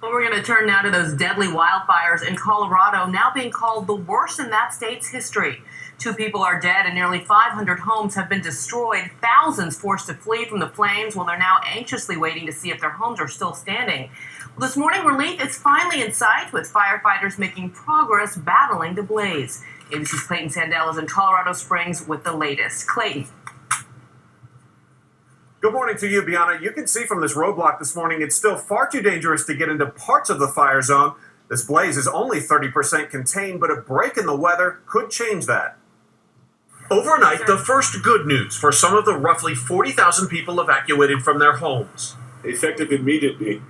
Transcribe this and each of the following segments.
Well, we're going to turn now to those deadly wildfires in Colorado, now being called the worst in that state's history. 2 people are dead and nearly 500 homes have been destroyed, thousands forced to flee from the flames while they're now anxiously waiting to see if their homes are still standing. Well, this morning, relief is finally in sight, with firefighters making progress battling the blaze. ABC's Clayton Sandell is in Colorado Springs with the latest. Clayton. Good morning to you, Bianna. You can see from this roadblock this morning it's still far too dangerous to get into parts of the fire zone. This blaze is only 30% contained, but a break in the weather could change that. Overnight, the first good news for some of the roughly 40,000 people evacuated from their homes. Effective immediately.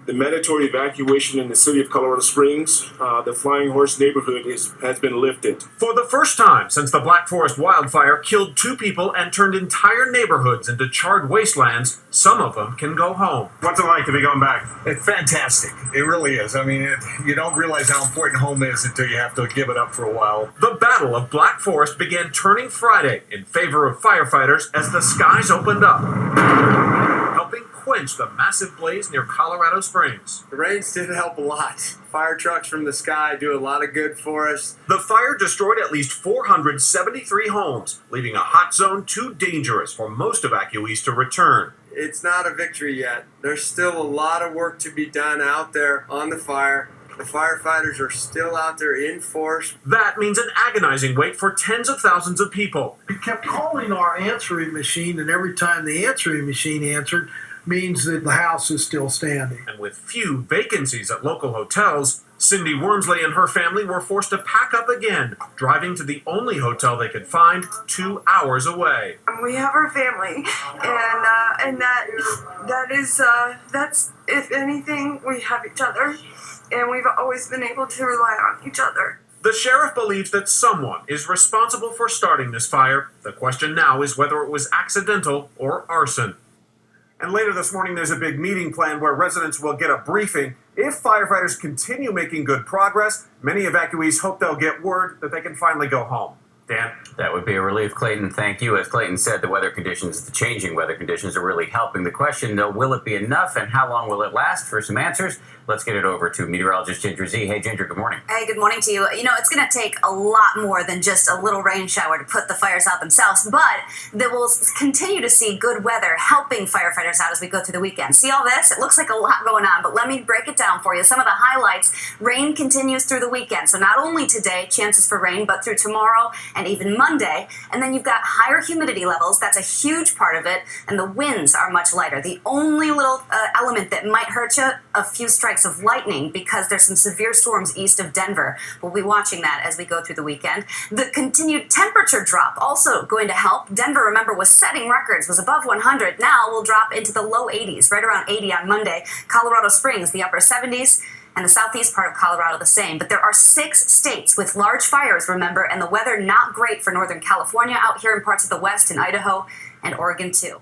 The mandatory evacuation in the city of Colorado Springs, the Flying Horse neighborhood has been lifted. For the first time since the Black Forest wildfire killed 2 people and turned entire neighborhoods into charred wastelands, some of them can go home. What's it like to be going back? It's fantastic. It really is. I mean, you don't realize how important home is until you have to give it up for a while. The Battle of Black Forest began turning Friday in favor of firefighters as the skies opened up, helping quench the massive blaze near Colorado Springs. The rains did help a lot. Fire trucks from the sky do a lot of good for us. The fire destroyed at least 473 homes, leaving a hot zone too dangerous for most evacuees to return. It's not a victory yet. There's still a lot of work to be done out there on the fire. The firefighters are still out there in force. That means an agonizing wait for tens of thousands of people. We kept calling our answering machine, and every time the answering machine answered, means that the house is still standing. And with few vacancies at local hotels, Cindy Wormsley and her family were forced to pack up again, driving to the only hotel they could find 2 hours away. We have our family, and that's, if anything, we have each other, and we've always been able to rely on each other. The sheriff believes that someone is responsible for starting this fire. The question now is whether it was accidental or arson. And later this morning, there's a big meeting planned where residents will get a briefing. If firefighters continue making good progress, many evacuees hope they'll get word that they can finally go home. Dan? That would be a relief, Clayton. Thank you. As Clayton said, the changing weather conditions are really helping. The question, though, will it be enough and how long will it last? For some answers, let's get it over to meteorologist Ginger Z. Hey, Ginger, good morning. Hey, good morning to you. You know, it's going to take a lot more than just a little rain shower to put the fires out themselves, but that we'll continue to see good weather helping firefighters out as we go through the weekend. See all this? It looks like a lot going on, but let me break it down for you. Some of the highlights: rain continues through the weekend. So not only today, chances for rain, but through tomorrow and even Monday. And then you've got higher humidity levels. That's a huge part of it. And the winds are much lighter. The only little element that might hurt you, a few strikes of lightning, because there's some severe storms east of Denver. We'll be watching that as we go through the weekend. The continued temperature drop also going to help. Denver, remember, was setting records, was above 100. Now we'll drop into the low 80s, right around 80 on Monday. Colorado Springs, the upper 70s. And the southeast part of Colorado the same. But there are 6 states with large fires, remember, and the weather not great for Northern California, out here in parts of the west, in Idaho and Oregon too.